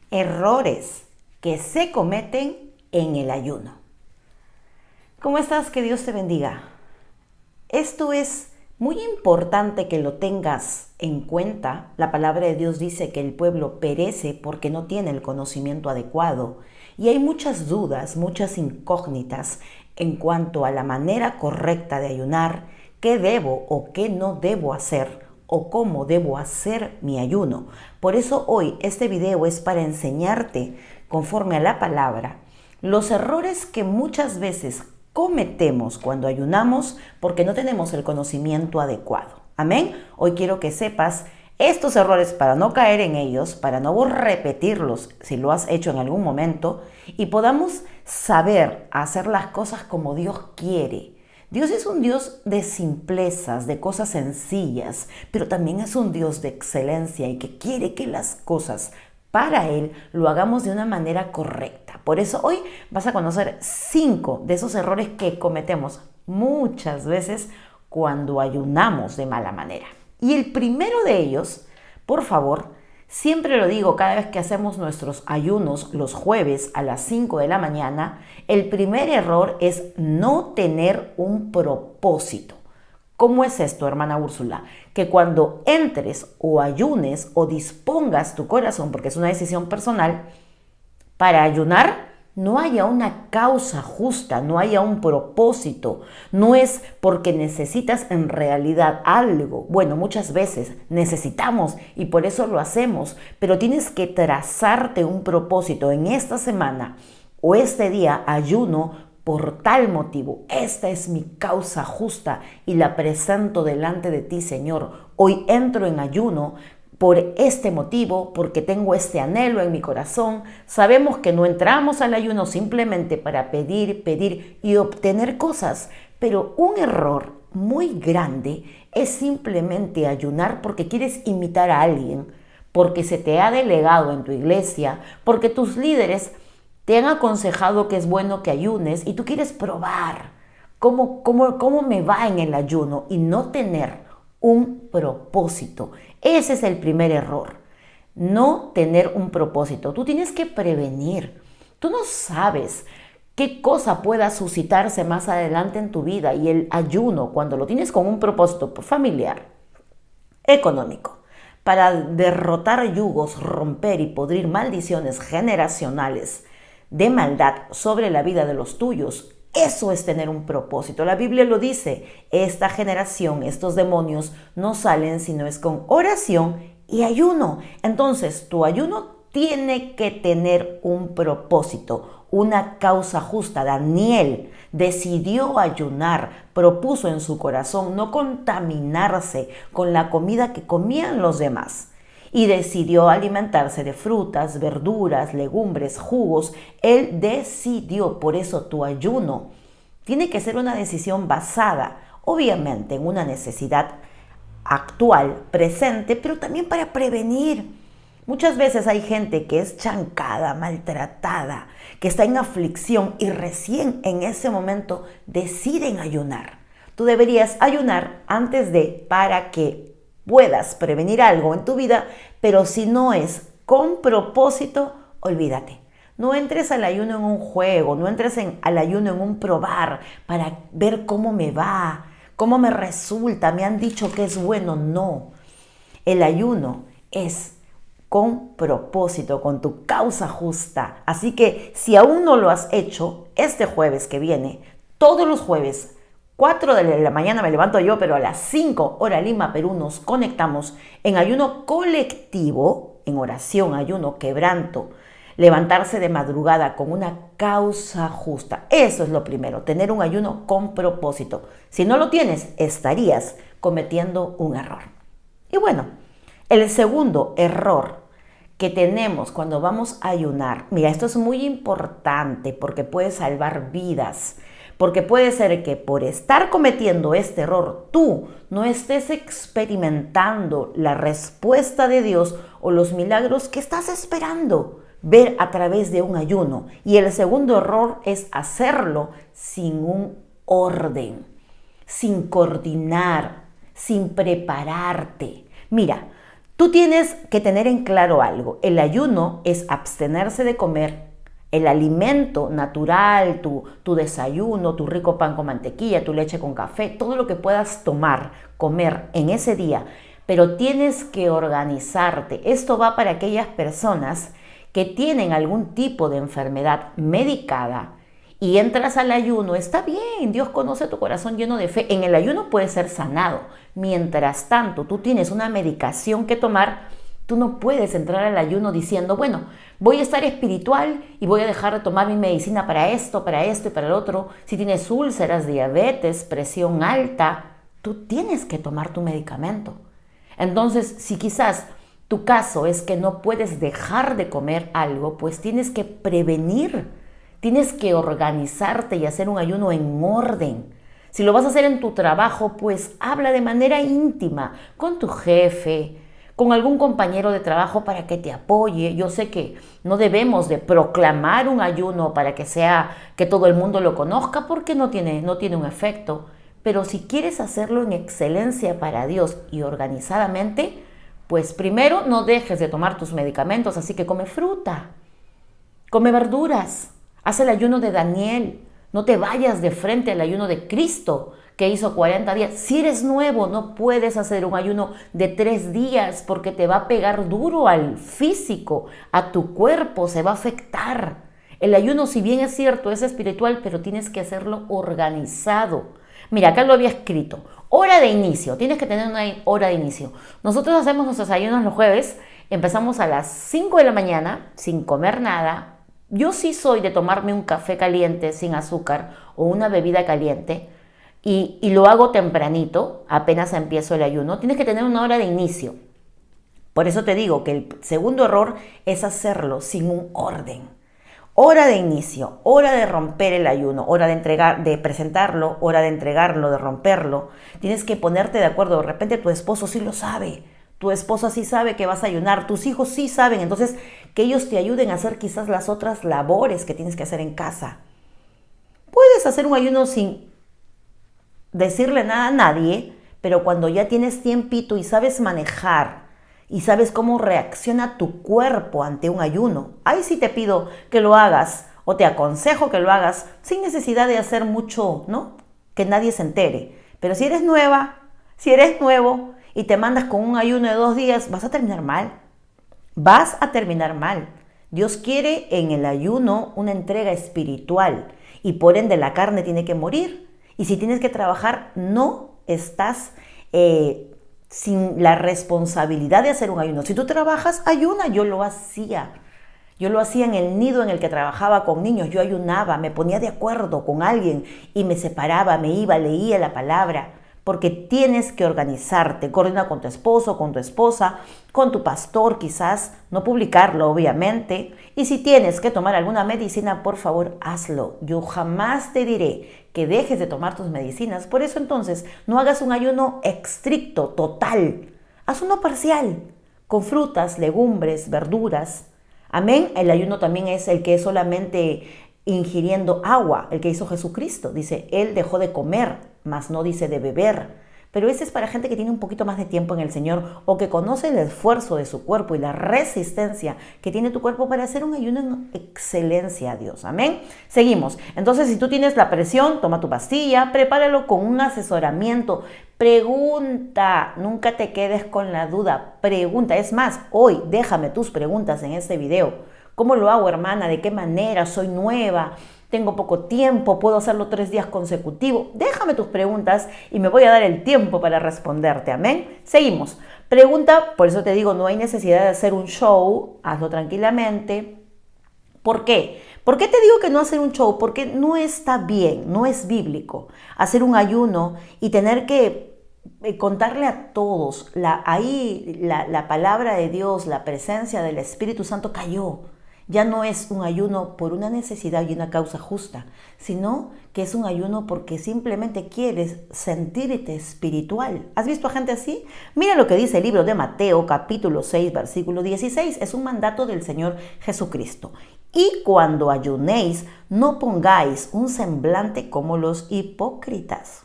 Errores que se cometen en el ayuno. ¿Cómo estás? Que Dios te bendiga. Esto es muy importante que lo tengas en cuenta. La palabra de Dios dice que el pueblo perece porque no tiene el conocimiento adecuado. Y hay muchas dudas, muchas incógnitas en cuanto a la manera correcta de ayunar, qué debo o qué no debo hacer o cómo debo hacer mi ayuno. Por eso hoy este video es para enseñarte, conforme a la palabra, los errores que muchas veces cometemos cuando ayunamos porque no tenemos el conocimiento adecuado. Amén. Hoy quiero que sepas estos errores para no caer en ellos, para no repetirlos si lo has hecho en algún momento y podamos saber hacer las cosas como Dios quiere. Dios es un Dios de simplezas, de cosas sencillas, pero también es un Dios de excelencia y que quiere que las cosas para Él lo hagamos de una manera correcta. Por eso hoy vas a conocer 5 de esos errores que cometemos muchas veces cuando ayunamos de mala manera. Y el primero de ellos, por favor, siempre lo digo cada vez que hacemos nuestros ayunos los jueves a las 5 de la mañana, el primer error es no tener un propósito. ¿Cómo es esto, hermana Úrsula? Que cuando entres o ayunes o dispongas tu corazón, porque es una decisión personal, para ayunar, no haya una causa justa, no haya un propósito. No es porque necesitas en realidad algo. Bueno, muchas veces necesitamos y por eso lo hacemos, pero tienes que trazarte un propósito. En esta semana o este día ayuno por tal motivo. Esta es mi causa justa y la presento delante de ti, Señor. Hoy entro en ayuno por este motivo, porque tengo este anhelo en mi corazón. Sabemos que no entramos al ayuno simplemente para pedir y obtener cosas, pero un error muy grande es simplemente ayunar porque quieres imitar a alguien, porque se te ha delegado en tu iglesia, porque tus líderes te han aconsejado que es bueno que ayunes y tú quieres probar cómo me va en el ayuno y no tener un propósito. Ese es el primer error, no tener un propósito. Tú tienes que prevenir. Tú no sabes qué cosa pueda suscitarse más adelante en tu vida y el ayuno, cuando lo tienes con un propósito familiar, económico, para derrotar yugos, romper y podrir maldiciones generacionales de maldad sobre la vida de los tuyos. Eso es tener un propósito. La Biblia lo dice, esta generación, estos demonios no salen sino es con oración y ayuno. Entonces, tu ayuno tiene que tener un propósito, una causa justa. Daniel decidió ayunar, propuso en su corazón no contaminarse con la comida que comían los demás. Y decidió alimentarse de frutas, verduras, legumbres, jugos. Él decidió, por eso tu ayuno tiene que ser una decisión basada, obviamente, en una necesidad actual, presente, pero también para prevenir. Muchas veces hay gente que es chancada, maltratada, que está en aflicción y recién en ese momento deciden ayunar. Tú deberías ayunar antes de, para que puedas prevenir algo en tu vida, pero si no es con propósito, olvídate. No entres al ayuno en un juego, no entres al ayuno en un probar para ver cómo me va, cómo me resulta, me han dicho que es bueno. No, el ayuno es con propósito, con tu causa justa. Así que si aún no lo has hecho, este jueves que viene, todos los jueves, 4 de la mañana me levanto yo, pero a las 5 hora Lima, Perú, nos conectamos en ayuno colectivo, en oración, ayuno, quebranto, levantarse de madrugada con una causa justa. Eso es lo primero, tener un ayuno con propósito. Si no lo tienes, estarías cometiendo un error. Y bueno, el segundo error que tenemos cuando vamos a ayunar, mira, esto es muy importante porque puede salvar vidas. Porque puede ser que por estar cometiendo este error tú no estés experimentando la respuesta de Dios o los milagros que estás esperando ver a través de un ayuno. Y el segundo error es hacerlo sin un orden, sin coordinar, sin prepararte. Mira, Tú tienes que tener en claro algo. El ayuno es abstenerse de comer el alimento natural, tu desayuno, tu rico pan con mantequilla, tu leche con café, todo lo que puedas tomar, comer en ese día. Pero tienes que organizarte. Esto va para aquellas personas que tienen algún tipo de enfermedad medicada y entras al ayuno. Está bien, Dios conoce tu corazón lleno de fe. En el ayuno puedes ser sanado. Mientras tanto, tú tienes una medicación que tomar. Tú no puedes entrar al ayuno diciendo, bueno, voy a estar espiritual y voy a dejar de tomar mi medicina para esto y para el otro. Si tienes úlceras, diabetes, presión alta, tú tienes que tomar tu medicamento. Entonces, si quizás tu caso es que no puedes dejar de comer algo, pues tienes que prevenir, tienes que organizarte y hacer un ayuno en orden. Si lo vas a hacer en tu trabajo, pues habla de manera íntima con tu jefe, con algún compañero de trabajo para que te apoye. Yo sé que no debemos de proclamar un ayuno para que todo el mundo lo conozca, porque no tiene un efecto. Pero si quieres hacerlo en excelencia para Dios y organizadamente, pues primero no dejes de tomar tus medicamentos, así que come fruta, come verduras, haz el ayuno de Daniel. No te vayas de frente al ayuno de Cristo, que hizo 40 días. Si eres nuevo, no puedes hacer un ayuno de 3 días porque te va a pegar duro al físico, a tu cuerpo, se va a afectar. El ayuno, si bien es cierto, es espiritual, pero tienes que hacerlo organizado. Mira, acá lo había escrito. Hora de inicio, tienes que tener una hora de inicio. Nosotros hacemos nuestros ayunos los jueves, empezamos a las 5 de la mañana, sin comer nada. Yo sí soy de tomarme un café caliente sin azúcar o una bebida caliente y lo hago tempranito, apenas empiezo el ayuno. Tienes que tener una hora de inicio. Por eso te digo que el segundo error es hacerlo sin un orden. Hora de inicio, hora de romper el ayuno, hora de presentarlo, hora de entregarlo, de romperlo. Tienes que ponerte de acuerdo. De repente tu esposo sí lo sabe. Tu esposa sí sabe que vas a ayunar, tus hijos sí saben, entonces que ellos te ayuden a hacer quizás las otras labores que tienes que hacer en casa. Puedes hacer un ayuno sin decirle nada a nadie, pero cuando ya tienes tiempito y sabes manejar y sabes cómo reacciona tu cuerpo ante un ayuno, ahí sí te pido que lo hagas o te aconsejo que lo hagas sin necesidad de hacer mucho, ¿no? Que nadie se entere. Pero si eres nueva, si eres nuevo, y te mandas con un ayuno de 2 días, vas a terminar mal. Vas a terminar mal. Dios quiere en el ayuno una entrega espiritual y por ende la carne tiene que morir. Y si tienes que trabajar, no estás sin la responsabilidad de hacer un ayuno. Si tú trabajas, ayuna. Yo lo hacía. Yo lo hacía en el nido en el que trabajaba con niños. Yo ayunaba, me ponía de acuerdo con alguien y me separaba, me iba, leía la palabra. Porque tienes que organizarte, coordina con tu esposo, con tu esposa, con tu pastor quizás, no publicarlo obviamente. Y si tienes que tomar alguna medicina, por favor hazlo. Yo jamás te diré que dejes de tomar tus medicinas. Por eso entonces no hagas un ayuno estricto, total. Haz uno parcial, con frutas, legumbres, verduras. Amén. El ayuno también es el que es solamente ingiriendo agua, el que hizo Jesucristo. Dice, Él dejó de comer, mas no dice de beber. Pero ese es para gente que tiene un poquito más de tiempo en el Señor o que conoce el esfuerzo de su cuerpo y la resistencia que tiene tu cuerpo para hacer un ayuno en excelencia a Dios. Amén. Seguimos. Entonces, si tú tienes la presión, toma tu pastilla, prepáralo con un asesoramiento. Pregunta, nunca te quedes con la duda. Pregunta. Es más, hoy déjame tus preguntas en este video. ¿Cómo lo hago, hermana? ¿De qué manera? Soy nueva. Tengo poco tiempo, puedo hacerlo 3 días consecutivos. Déjame tus preguntas y me voy a dar el tiempo para responderte. Amén. Seguimos. Pregunta, por eso te digo, no hay necesidad de hacer un show. Hazlo tranquilamente. ¿Por qué? ¿Por qué te digo que no hacer un show? Porque no está bien, no es bíblico hacer un ayuno y tener que contarle a todos. La palabra de Dios, la presencia del Espíritu Santo cayó. Ya no es un ayuno por una necesidad y una causa justa, sino que es un ayuno porque simplemente quieres sentirte espiritual. ¿Has visto a gente así? Mira lo que dice el libro de Mateo, capítulo 6, versículo 16. Es un mandato del Señor Jesucristo. Y cuando ayunéis, no pongáis un semblante como los hipócritas,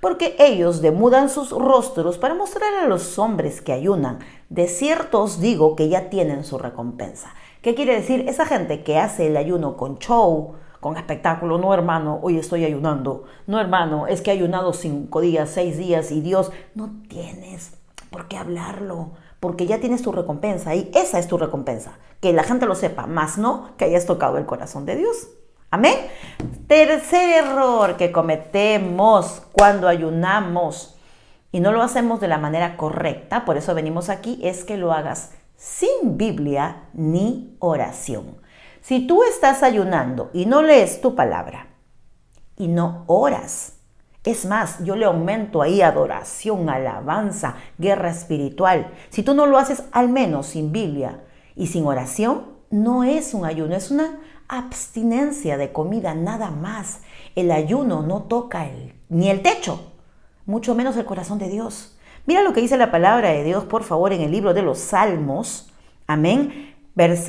porque ellos demudan sus rostros para mostrar a los hombres que ayunan. De cierto os digo que ya tienen su recompensa. ¿Qué quiere decir? Esa gente que hace el ayuno con show, con espectáculo, no hermano, hoy estoy ayunando, no hermano, es que he ayunado 5 días, 6 días y Dios, no tienes por qué hablarlo, porque ya tienes tu recompensa y esa es tu recompensa, que la gente lo sepa, más no que hayas tocado el corazón de Dios. Amén. Tercer error que cometemos cuando ayunamos y no lo hacemos de la manera correcta, por eso venimos aquí, es que lo hagas sin Biblia ni oración. Si tú estás ayunando y no lees tu palabra y no oras, es más, yo le aumento ahí adoración, alabanza, guerra espiritual. Si tú no lo haces al menos sin Biblia y sin oración, no es un ayuno, es una abstinencia de comida nada más. El ayuno no toca ni el techo, mucho menos el corazón de Dios. Mira lo que dice la palabra de Dios, por favor, en el libro de los Salmos. Amén.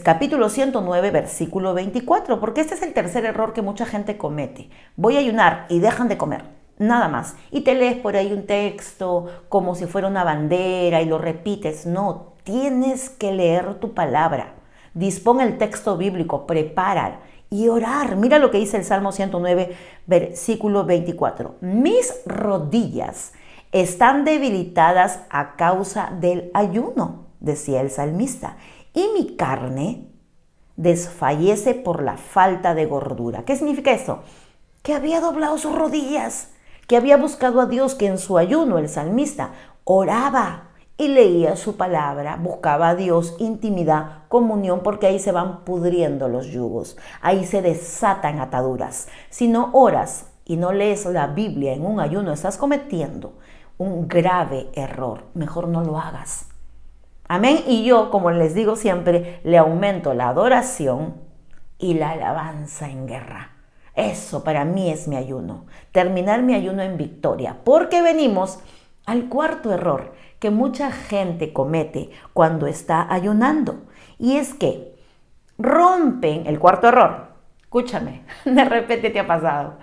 Capítulo 109, versículo 24, porque este es el tercer error que mucha gente comete. Voy a ayunar y dejan de comer, nada más. Y te lees por ahí un texto como si fuera una bandera y lo repites. No, tienes que leer tu palabra. Dispón el texto bíblico, prepara y orar. Mira lo que dice el Salmo 109, versículo 24. Mis rodillas están debilitadas a causa del ayuno, decía el salmista, y mi carne desfallece por la falta de gordura. ¿Qué significa eso? Que había doblado sus rodillas, que había buscado a Dios, que en su ayuno el salmista oraba y leía su palabra, buscaba a Dios, intimidad, comunión, porque ahí se van pudriendo los yugos, ahí se desatan ataduras. Si no oras y no lees la Biblia en un ayuno, estás cometiendo un grave error. Mejor no lo hagas. Amén. Y yo, como les digo siempre, le aumento la adoración y la alabanza en guerra. Eso para mí es mi ayuno. Terminar mi ayuno en victoria. Porque venimos al cuarto error que mucha gente comete cuando está ayunando. Y es que rompen el cuarto error. Escúchame, de repente te ha pasado.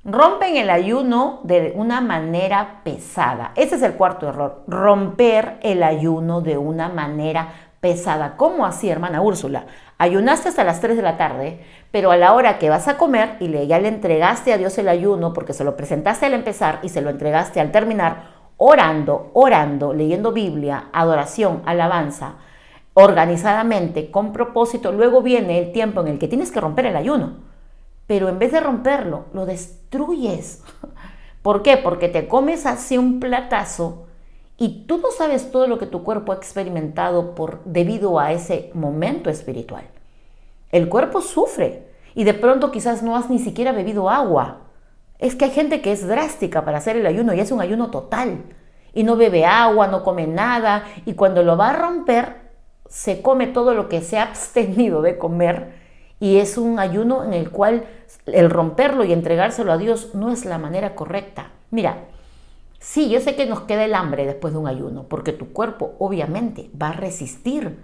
Rompen el ayuno de una manera pesada. Ese es el cuarto error, romper el ayuno de una manera pesada. ¿Cómo así, hermana Úrsula? Ayunaste hasta las 3 de la tarde, pero a la hora que vas a comer y ya le entregaste a Dios el ayuno porque se lo presentaste al empezar y se lo entregaste al terminar, orando, leyendo Biblia, adoración, alabanza, organizadamente, con propósito, luego viene el tiempo en el que tienes que romper el ayuno. Pero en vez de romperlo, lo destruyes. ¿Por qué? Porque te comes así un platazo y tú no sabes todo lo que tu cuerpo ha experimentado debido a ese momento espiritual. El cuerpo sufre y de pronto quizás no has ni siquiera bebido agua. Es que hay gente que es drástica para hacer el ayuno y es un ayuno total. Y no bebe agua, no come nada y cuando lo va a romper, se come todo lo que se ha abstenido de comer. Y es un ayuno en el cual el romperlo y entregárselo a Dios no es la manera correcta. Mira, sí, yo sé que nos queda el hambre después de un ayuno, porque tu cuerpo obviamente va a resistir.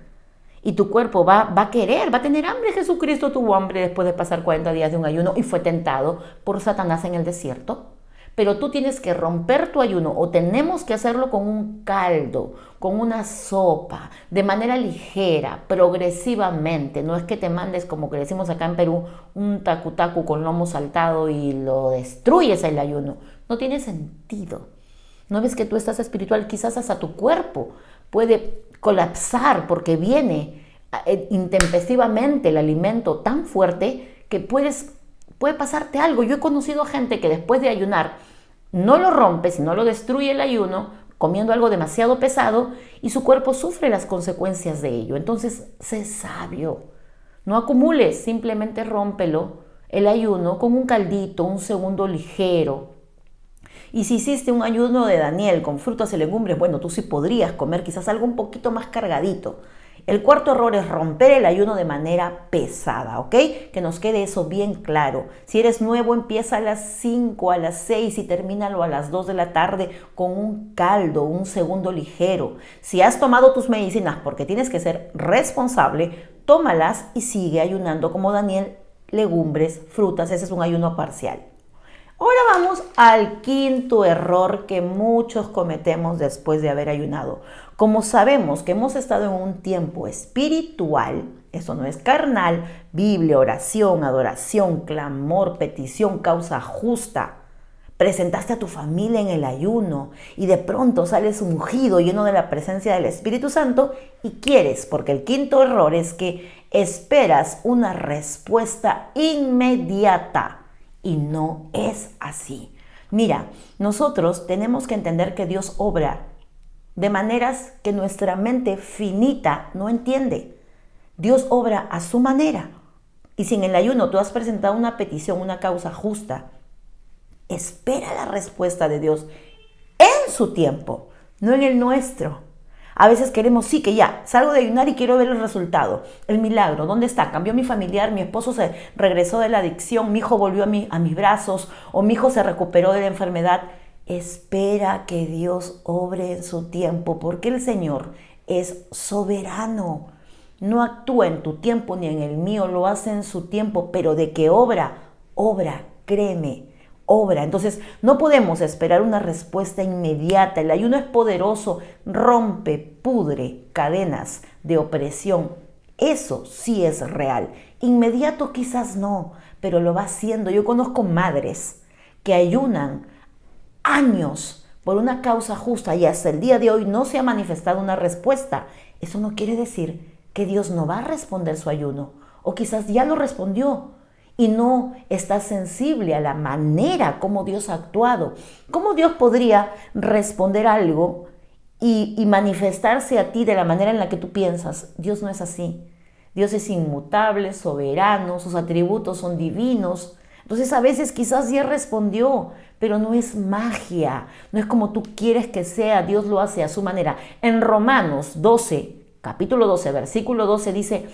Y tu cuerpo va a querer, va a tener hambre. Jesucristo tuvo hambre después de pasar 40 días de un ayuno y fue tentado por Satanás en el desierto. Pero tú tienes que romper tu ayuno o tenemos que hacerlo con un caldo, con una sopa, de manera ligera, progresivamente. No es que te mandes, como que decimos acá en Perú, un tacu-tacu con lomo saltado y lo destruyes el ayuno. No tiene sentido. ¿No ves que tú estás espiritual? Quizás hasta tu cuerpo puede colapsar porque viene intempestivamente el alimento tan fuerte que puede pasarte algo. Yo he conocido gente que después de ayunar no lo rompe, sino lo destruye el ayuno, comiendo algo demasiado pesado y su cuerpo sufre las consecuencias de ello. Entonces, sé sabio. No acumules, simplemente rómpelo, el ayuno, con un caldito, un segundo ligero. Y si hiciste un ayuno de Daniel con frutas y legumbres, bueno, tú sí podrías comer quizás algo un poquito más cargadito. El cuarto error es romper el ayuno de manera pesada, ¿ok? Que nos quede eso bien claro. Si eres nuevo, empieza a las 5, a las 6 y termínalo a las 2 de la tarde con un caldo, un segundo ligero. Si has tomado tus medicinas porque tienes que ser responsable, tómalas y sigue ayunando como Daniel, legumbres, frutas. Ese es un ayuno parcial. Ahora vamos al quinto error que muchos cometemos después de haber ayunado. como sabemos que hemos estado en un tiempo espiritual, eso no es carnal, Biblia, oración, adoración, clamor, petición, causa justa, presentaste a tu familia en el ayuno y de pronto sales ungido, lleno de la presencia del Espíritu Santo y quieres, porque el quinto error es que esperas una respuesta inmediata y no es así. Mira, nosotros tenemos que entender que Dios obra de maneras que nuestra mente finita no entiende. Dios obra a su manera. Y si en el ayuno tú has presentado una petición, una causa justa, espera la respuesta de Dios en su tiempo, no en el nuestro. A veces queremos, sí, que ya, salgo de ayunar y quiero ver el resultado, el milagro. ¿Dónde está? Cambió mi familiar, mi esposo se regresó de la adicción, mi hijo volvió a mis brazos o mi hijo se recuperó de la enfermedad. Espera que Dios obre en su tiempo, porque el Señor es soberano. No actúa en tu tiempo ni en el mío, lo hace en su tiempo, pero de que obra, créeme, obra. Entonces no podemos esperar una respuesta inmediata. El ayuno es poderoso, rompe, pudre cadenas de opresión. Eso sí es real. Inmediato quizás no, pero lo va haciendo. Yo conozco madres que ayunan años por una causa justa y hasta el día de hoy no se ha manifestado una respuesta. Eso no quiere decir que Dios no va a responder su ayuno, o quizás ya lo respondió y no está sensible a la manera como Dios ha actuado. ¿Cómo Dios podría responder algo y manifestarse a ti de la manera en la que tú piensas? Dios no es así. Dios es inmutable, soberano, sus atributos son divinos. Entonces a veces quizás ya respondió, pero no es magia, no es como tú quieres que sea, Dios lo hace a su manera. En Romanos 12, capítulo 12, versículo 12 dice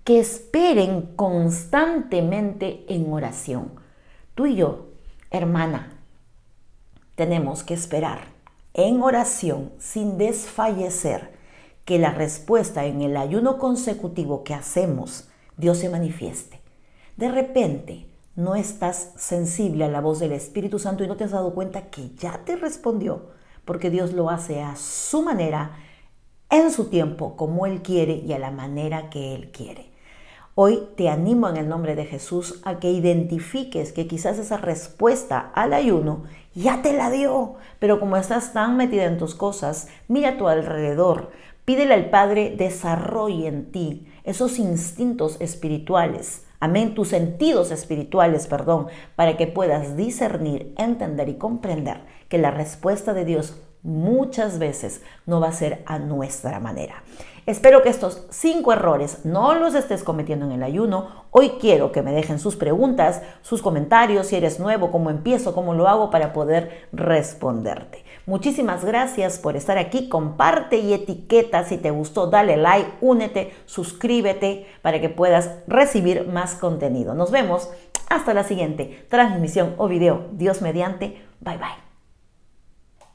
que esperen constantemente en oración. Tú y yo, hermana, tenemos que esperar en oración sin desfallecer que la respuesta en el ayuno consecutivo que hacemos, Dios se manifieste. De repente, no estás sensible a la voz del Espíritu Santo y no te has dado cuenta que ya te respondió, porque Dios lo hace a su manera, en su tiempo, como Él quiere y a la manera que Él quiere. Hoy te animo en el nombre de Jesús a que identifiques que quizás esa respuesta al ayuno ya te la dio, pero como estás tan metida en tus cosas, mira a tu alrededor, pídele al Padre desarrolle en ti esos instintos espirituales. Amén, tus sentidos espirituales, para que puedas discernir, entender y comprender que la respuesta de Dios muchas veces no va a ser a nuestra manera. Espero que estos 5 errores no los estés cometiendo en el ayuno. Hoy quiero que me dejen sus preguntas, sus comentarios, si eres nuevo, cómo empiezo, cómo lo hago para poder responderte. Muchísimas gracias por estar aquí. Comparte y etiqueta si te gustó. Dale like, únete, suscríbete para que puedas recibir más contenido. Nos vemos hasta la siguiente transmisión o video. Dios mediante. Bye bye.